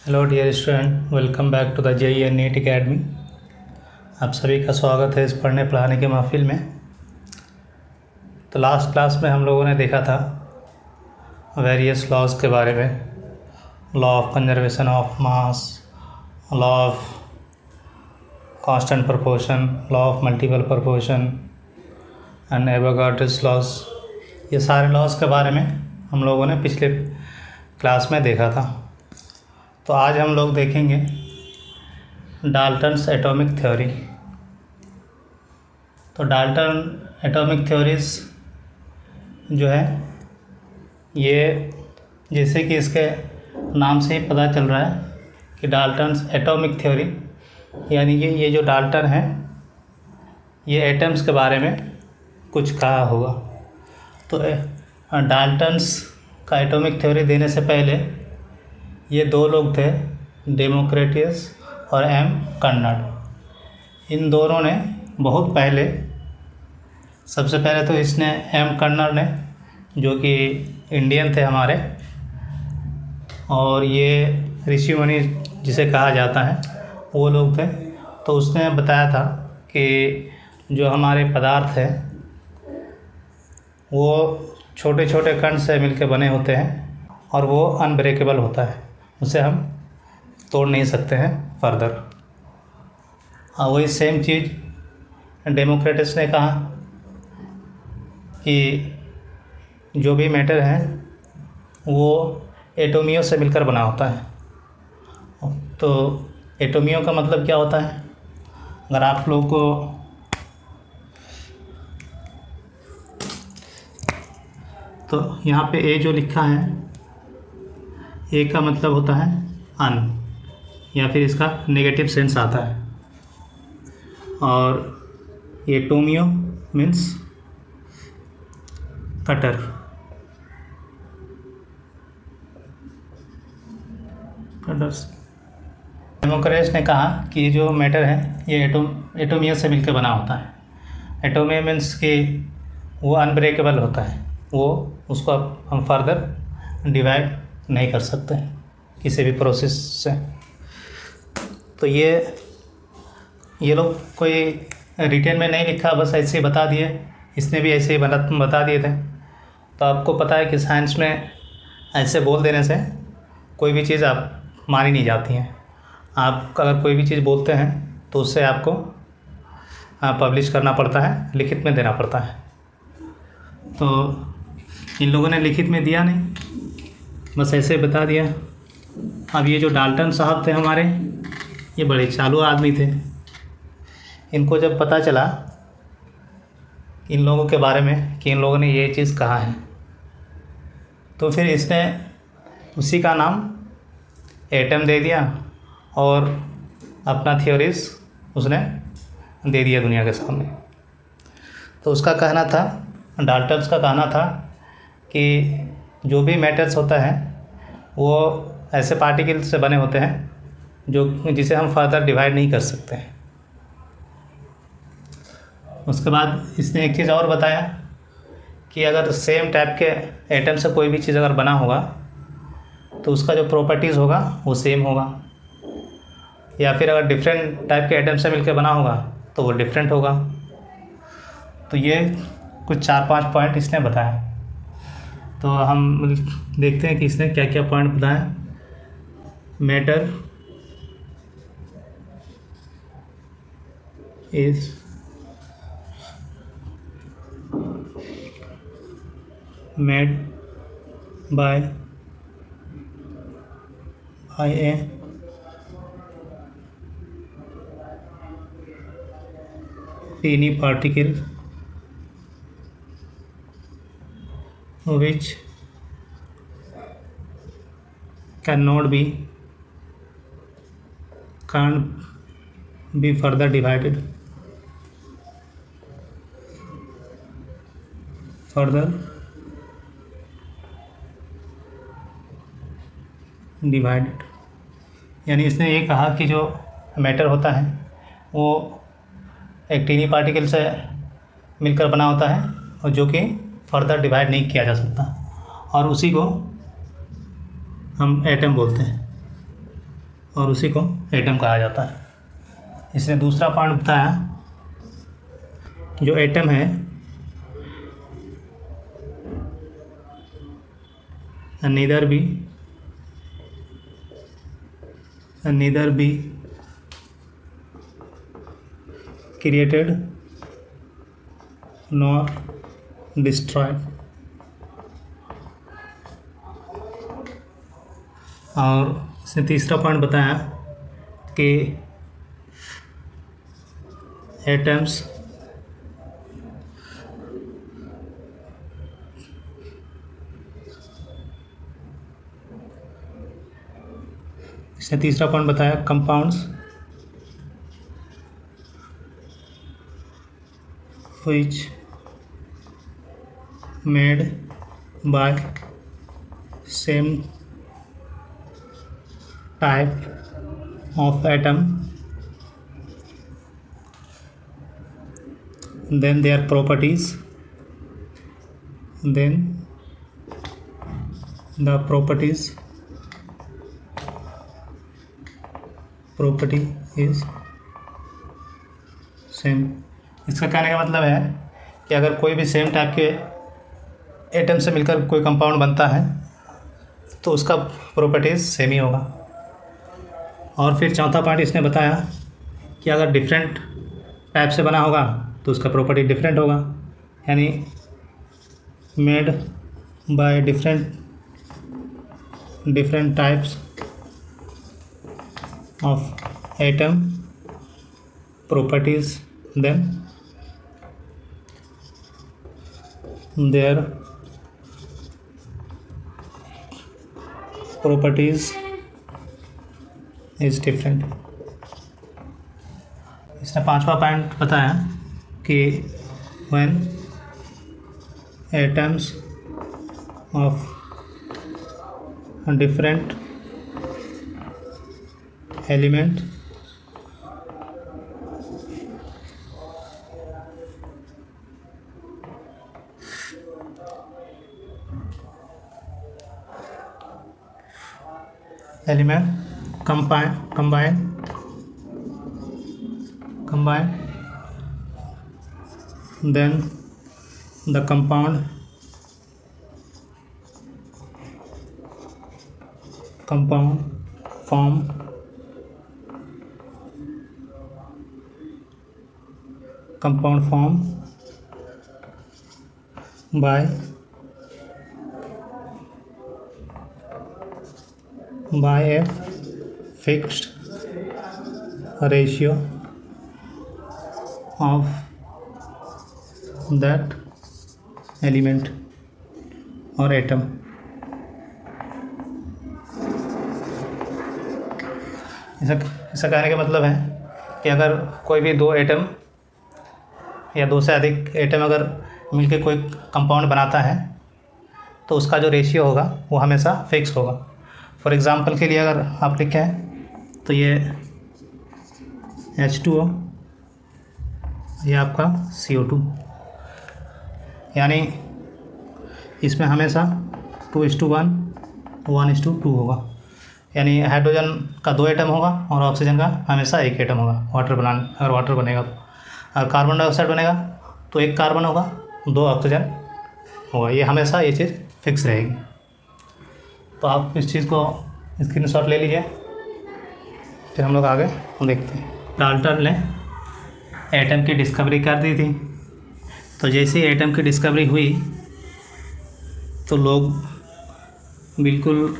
Hello dear student, welcome back to the JEE and NEET academy. आप सभी का स्वागत है इस पढ़ने पढ़ाने के महफिल में। तो लास्ट क्लास में हम लोगों ने देखा था वेरियस लॉज के बारे में, law of conservation of mass, law of constant proportion, law of multiple proportion and Avogadro's laws. ये सारे लॉज के बारे में हम लोगों ने पिछले क्लास में देखा था। तो आज हम लोग देखेंगे डाल्टन्स एटॉमिक थ्योरी। तो डाल्टन एटॉमिक थ्योरीज जो है, ये जैसे कि इसके नाम से ही पता चल रहा है कि डाल्टन्स एटॉमिक थ्योरी, यानी कि ये जो डाल्टन है ये एटम्स के बारे में कुछ कहा होगा। तो डाल्टन्स का एटॉमिक थ्योरी देने से पहले ये दो लोग थे, डेमोक्रिटस और एम कर्नाड। इन दोनों ने बहुत पहले, सबसे पहले तो इसने एम कर्नाड ने, जो कि इंडियन थे हमारे, और ये ऋषि मुनि जिसे कहा जाता है वो लोग थे। तो उसने बताया था कि जो हमारे पदार्थ हैं वो छोटे छोटे कण से मिलकर बने होते हैं और वो अनब्रेकेबल होता है, उसे हम तोड़ नहीं सकते हैं फर्दर। वही सेम चीज़ डेमोक्रिटस ने कहा कि जो भी मैटर है वो एटोमियों से मिलकर बना होता है। तो एटोमियों का मतलब क्या होता है, अगर आप लोग को तो यहाँ पे ए जो लिखा है, ए का मतलब होता है अन, या फिर इसका नेगेटिव सेंस आता है। और ये टोमियो मीन्स कटर। कटर्स। डेमोक्रिटस ने कहा कि ये जो मैटर है ये एटोमिया से मिलकर बना होता है। एटोमिया मीन्स कि वो अनब्रेकेबल होता है, वो उसको हम फर्दर डिवाइड नहीं कर सकते किसी भी प्रोसेस से। तो ये लोग कोई रिटेन में नहीं लिखा, बस ऐसे ही बता दिए, इसने भी ऐसे ही बता दिए थे। तो आपको पता है कि साइंस में ऐसे बोल देने से कोई भी चीज़ आप मानी नहीं जाती हैं। आप अगर कोई भी चीज़ बोलते हैं तो उससे आपको पब्लिश करना पड़ता है, लिखित में देना पड़ता है। तो इन लोगों ने लिखित में दिया नहीं, बस ऐसे बता दिया। अब ये जो डाल्टन साहब थे हमारे, ये बड़े चालू आदमी थे। इनको जब पता चला इन लोगों के बारे में कि इन लोगों ने ये चीज़ कहा है, तो फिर इसने उसी का नाम एटम दे दिया और अपना थ्योरीज उसने दे दिया दुनिया के सामने। तो उसका कहना था, डाल्टन्स का कहना था कि जो भी मैटर्स होता है वो ऐसे पार्टिकल से बने होते हैं जिसे हम फर्दर डिवाइड नहीं कर सकते हैं। उसके बाद इसने एक चीज़ और बताया कि अगर सेम टाइप के एटम से कोई भी चीज़ अगर बना होगा तो उसका जो प्रॉपर्टीज़ होगा वो सेम होगा, या फिर अगर डिफरेंट टाइप के एटम से मिलकर बना होगा तो वो डिफरेंट होगा। तो ये कुछ 4-5 पॉइंट इसने बताया। तो हम देखते हैं कि इसने क्या क्या पॉइंट बताया। Matter is made by A teeny particle which can't be further divided, यानी इसने ये कहा कि जो मैटर होता है वो एक टीनी पार्टिकल से मिलकर बना होता है और जो कि फर्दर डिवाइड नहीं किया जा सकता, और उसी को हम एटम बोलते हैं। और उसी को एटम कहा जाता है। इसने दूसरा पॉइंट बताया, जो एटम है neither be created nor destroyed। और इसने तीसरा पॉइंट बताया कि एटम्स इसने तीसरा पॉइंट बताया compounds which made by same type of atom, then their properties, then the property is same. इसका कहने का मतलब है कि अगर कोई भी सेम टाइप के एटम से मिलकर कोई कंपाउंड बनता है तो उसका प्रॉपर्टीज़ सेम ही होगा। और फिर चौथा पॉइंट इसने बताया कि अगर डिफरेंट टाइप से बना होगा तो उसका प्रॉपर्टी डिफरेंट होगा, यानी made by different types of atom properties, then their properties is different। इसने पांचवा पॉइंट बताया कि when atoms of different element combine then the compound form by a fixed ratio of that element or atom। इसका कहने का मतलब है कि अगर कोई भी दो एटम या दो से अधिक एटम अगर मिलकर कोई कंपाउंड बनाता है तो उसका जो रेशियो होगा वो हमेशा फिक्स होगा। फॉर एग्ज़ाम्पल के लिए अगर आप लिखें तो ये H2O, ये आपका CO2, यानी इसमें हमेशा 2:1 1:2 होगा, यानी हाइड्रोजन का 2 एटम होगा और ऑक्सीजन का हमेशा 1 एटम होगा। अगर वाटर बनेगा तो, अगर कार्बन डाइऑक्साइड बनेगा तो 1 कार्बन होगा 2 ऑक्सीजन होगा। ये हमेशा ये चीज़ फिक्स रहेगी। तो आप इस चीज़ को स्क्रीनशॉट ले लीजिए, फिर हम लोग आगे देखते हैं। डाल्टन ने एटम की डिस्कवरी कर दी थी, तो जैसे ही एटम की डिस्कवरी हुई तो लोग बिल्कुल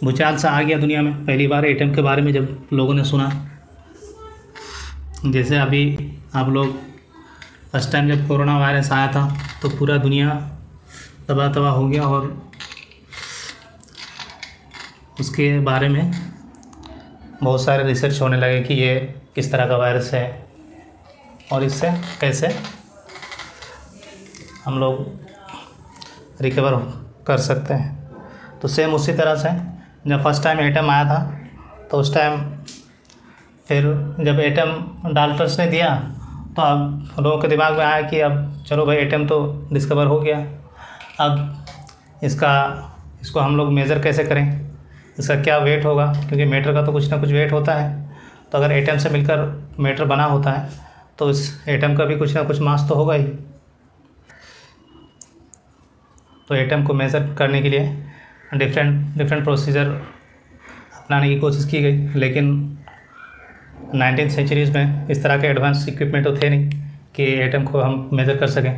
भूचाल सा आ गया दुनिया में। पहली बार एटम के बारे में जब लोगों ने सुना, जैसे अभी आप लोग फर्स्ट टाइम जब कोरोना वायरस आया था तो पूरा दुनिया तबाह हो गया और उसके बारे में बहुत सारे रिसर्च होने लगे कि ये किस तरह का वायरस है और इससे कैसे हम लोग रिकवर कर सकते हैं। तो सेम उसी तरह से जब फर्स्ट टाइम एटम आया था तो उस टाइम फिर जब एटम डाल्टन्स ने दिया तो अब लोगों के दिमाग में आया कि अब चलो भाई एटम तो डिस्कवर हो गया, अब इसको हम लोग मेज़र कैसे करें। इसका क्या वेट होगा, क्योंकि मैटर का तो कुछ ना कुछ वेट होता है। तो अगर एटम से मिलकर मैटर बना होता है तो इस एटम का भी कुछ ना कुछ मास तो होगा ही। तो एटम को मेज़र करने के लिए डिफरेंट प्रोसीजर अपनाने की कोशिश की गई, लेकिन 19th सेंचुरीज़ में इस तरह के एडवांस इक्विपमेंट तो थे नहीं कि एटम को हम मेज़र कर सकें।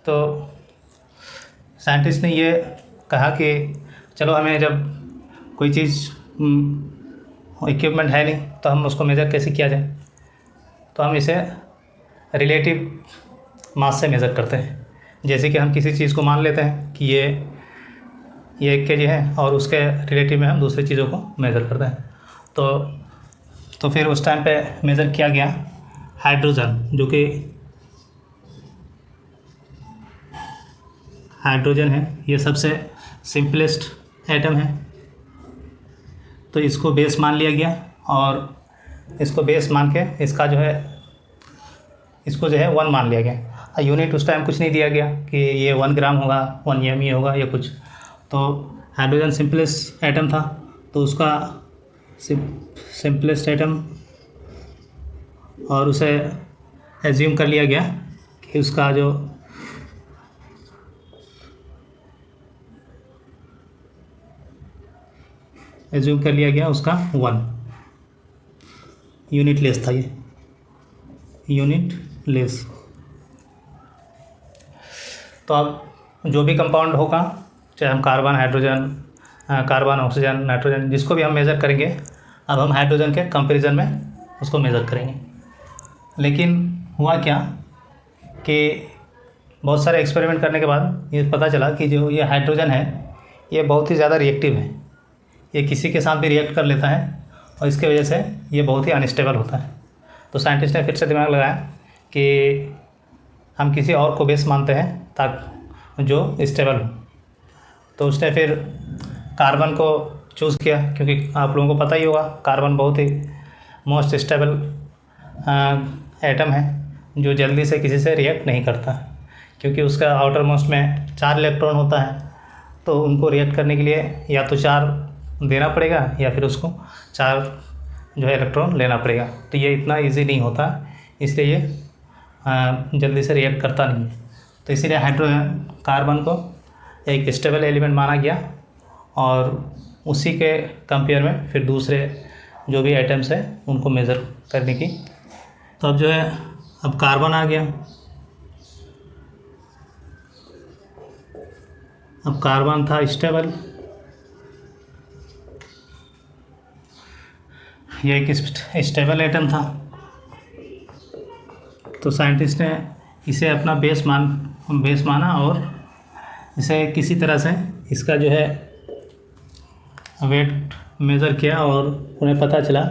तो साइंटिस्ट ने ये कहा कि चलो, हमें जब कोई चीज़ इक्विपमेंट है नहीं तो हम उसको मेज़र कैसे किया जाए, तो हम इसे रिलेटिव मास से मेज़र करते हैं। जैसे कि हम किसी चीज़ को मान लेते हैं कि ये 1 kg है और उसके रिलेटिव में हम दूसरी चीज़ों को मेज़र करते हैं। तो फिर उस टाइम पे मेज़र किया गया हाइड्रोजन, जो कि हाइड्रोजन है, ये सबसे सिंपलेस्ट एटम है। तो इसको बेस मान लिया गया और इसको बेस मान के इसको जो है 1 मान लिया गया। यूनिट उस टाइम कुछ नहीं दिया गया कि ये 1 ग्राम होगा, 1 mE होगा या कुछ। तो हाइड्रोजन सिंपलेस्ट एटम था, तो उसका सिंपलेस्ट एटम, और उसे एज्यूम कर लिया गया कि उसका जो एज्यूम कर लिया गया उसका 1 यूनिट लेस था, ये यूनिट लेस। तो अब जो भी कंपाउंड होगा, चाहे हम carbon, hydrogen, carbon, oxygen, nitrogen, जिसको भी हम मेज़र करेंगे, अब हम हाइड्रोजन के कंपैरिजन में उसको मेज़र करेंगे। लेकिन हुआ क्या कि बहुत सारे एक्सपेरिमेंट करने के बाद ये पता चला कि जो ये हाइड्रोजन है ये बहुत ही ज़्यादा रिएक्टिव है, ये किसी के साथ भी रिएक्ट कर लेता है और इसके वजह से ये बहुत ही अनस्टेबल होता है। तो साइंटिस्ट ने फिर से दिमाग लगाया कि हम किसी और को बेस मानते हैं ताकि जो स्टेबल हो। तो उसने फिर कार्बन को चूज़ किया, क्योंकि आप लोगों को पता ही होगा कार्बन बहुत ही मोस्ट स्टेबल एटम है, जो जल्दी से किसी से रिएक्ट नहीं करता, क्योंकि उसका आउटर मोस्ट में 4 इलेक्ट्रॉन होता है। तो उनको रिएक्ट करने के लिए या तो 4 देना पड़ेगा या फिर उसको 4 जो है इलेक्ट्रॉन लेना पड़ेगा। तो ये इतना इजी नहीं होता, इसलिए ये जल्दी से रिएक्ट करता नहीं है। तो इसीलिए कार्बन को एक स्टेबल एलिमेंट माना गया और उसी के कंपेयर में फिर दूसरे जो भी आइटम्स हैं उनको मेज़र करने की। तो अब जो है, अब कार्बन आ गया। अब कार्बन था स्टेबल, ये एक स्टेबल एटम था। तो साइंटिस्ट ने इसे अपना बेस माना और इसे किसी तरह से इसका जो है वेट मेज़र किया और उन्हें पता चला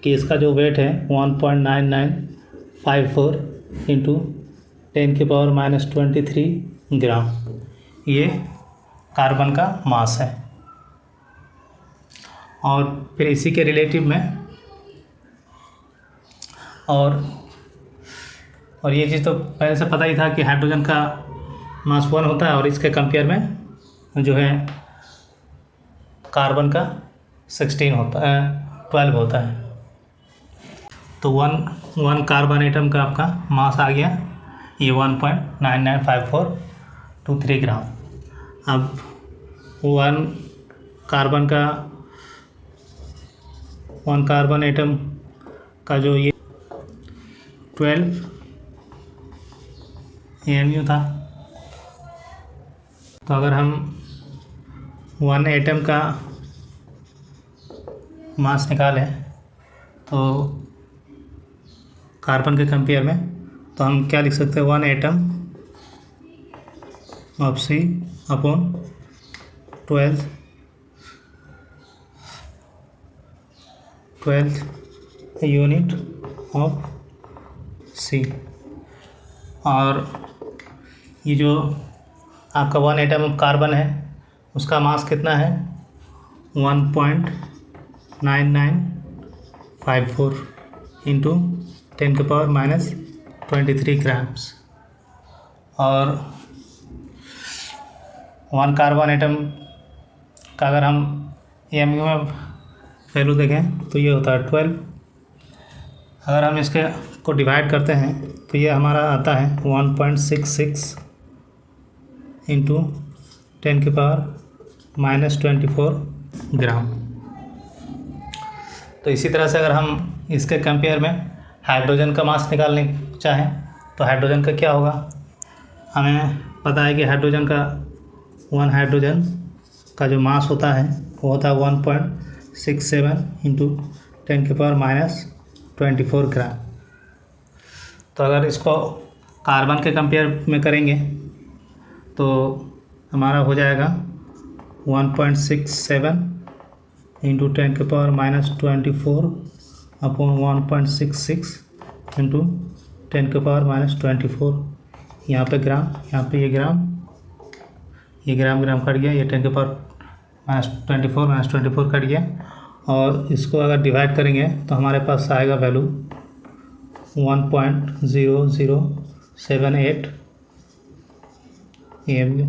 कि इसका जो वेट है 1.9954 इंटू 10⁻⁻23 ग्राम, ये कार्बन का मास है। और फिर इसी के रिलेटिव में और ये चीज़ तो पहले से पता ही था कि हाइड्रोजन का मास 1 होता है और इसके कंपेयर में जो है कार्बन का 12 होता है। तो 1 कार्बन एटम का आपका मास आ गया ये 1.995423 ग्राम। अब 1 कार्बन एटम का जो ये 12 AMU था। तो अगर हम 1 एटम का मास निकालें तो कार्बन के कंपेयर में, तो हम क्या लिख सकते हैं, 1 atom of C upon 12 unit of C। और ये जो आपका 1 एटम कार्बन है उसका मास कितना है, 1.9954 इंटू 10⁻⁻23 ग्राम्स। और 1 कार्बन एटम का अगर हम AMU में वैल्यू देखें तो ये होता है 12। अगर हम इसके को डिवाइड करते हैं तो ये हमारा आता है 1.66 इंटू 10⁻⁻24 ग्राम। तो इसी तरह से अगर हम इसके कंपेयर में हाइड्रोजन का मास निकालने चाहें तो हाइड्रोजन का क्या होगा, हमें पता है कि हाइड्रोजन का 1 हाइड्रोजन का जो मास होता है वो होता है 1.67 इंटू 10⁻⁻24 ग्राम। तो अगर इसको कार्बन के कंपेयर में करेंगे तो हमारा हो जाएगा 1.67 इंटू 10⁻⁻24 अपॉन 1.66 इंटू 10⁻⁻24। यहाँ पे ग्राम, यहाँ पे ये ग्राम ग्राम कट गया, ये 10⁻⁻24 कट गया। और इसको अगर डिवाइड करेंगे तो हमारे पास आएगा वैल्यू 1.0078 AMU।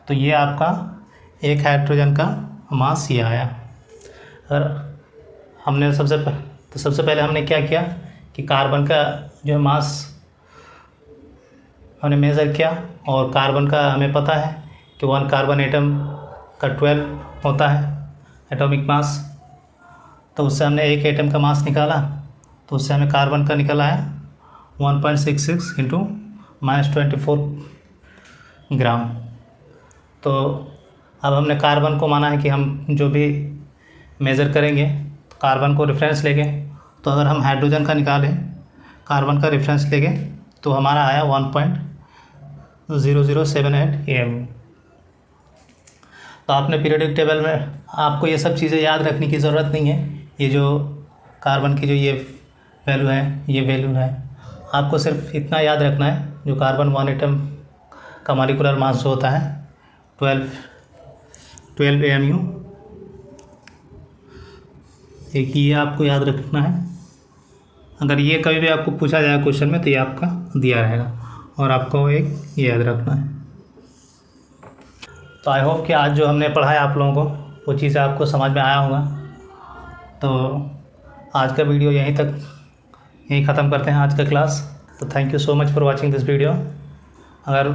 तो ये आपका एक हाइड्रोजन का मास ये आया। अगर हमने सबसे पहले हमने क्या किया कि कार्बन का जो मास हमने मेज़र किया, और कार्बन का हमें पता है कि 1 कार्बन एटम का 12 होता है एटॉमिक मास। तो उससे हमने एक एटम का मास निकाला, तो उससे हमें कार्बन का निकला है 1.66 इंटू -24 ग्राम। तो अब हमने कार्बन को माना है कि हम जो भी मेज़र करेंगे कार्बन को रेफरेंस लेंगे। तो अगर हम हाइड्रोजन का निकालें कार्बन का रेफरेंस लेंगे तो हमारा आया 1.0078 AMU। तो आपने पीरियोडिक टेबल में आपको ये सब चीज़ें याद रखने की ज़रूरत नहीं है। ये जो कार्बन की जो ये वैल्यू है, ये वैल्यू है, आपको सिर्फ इतना याद रखना है जो कार्बन 1 एटम का मॉलिक्यूलर मास जो होता है 12 AMU, एक ये आपको याद रखना है। अगर ये कभी भी आपको पूछा जाए क्वेश्चन में तो ये आपका दिया रहेगा और आपको एक ये याद रखना है। तो आई होप कि आज जो हमने पढ़ाया आप लोगों को वो चीज़ें आपको समझ में आया होगा। तो आज का वीडियो यहीं ख़त्म करते हैं आज का क्लास। तो thank you so much for watching this video. अगर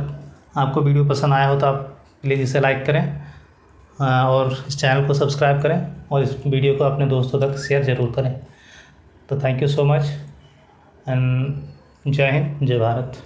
आपको वीडियो पसंद आया हो तो आप प्लीज़ इसे लाइक करें और इस चैनल को सब्सक्राइब करें और इस वीडियो को अपने दोस्तों तक शेयर ज़रूर करें। तो thank you so much and जय हिंद, जय भारत।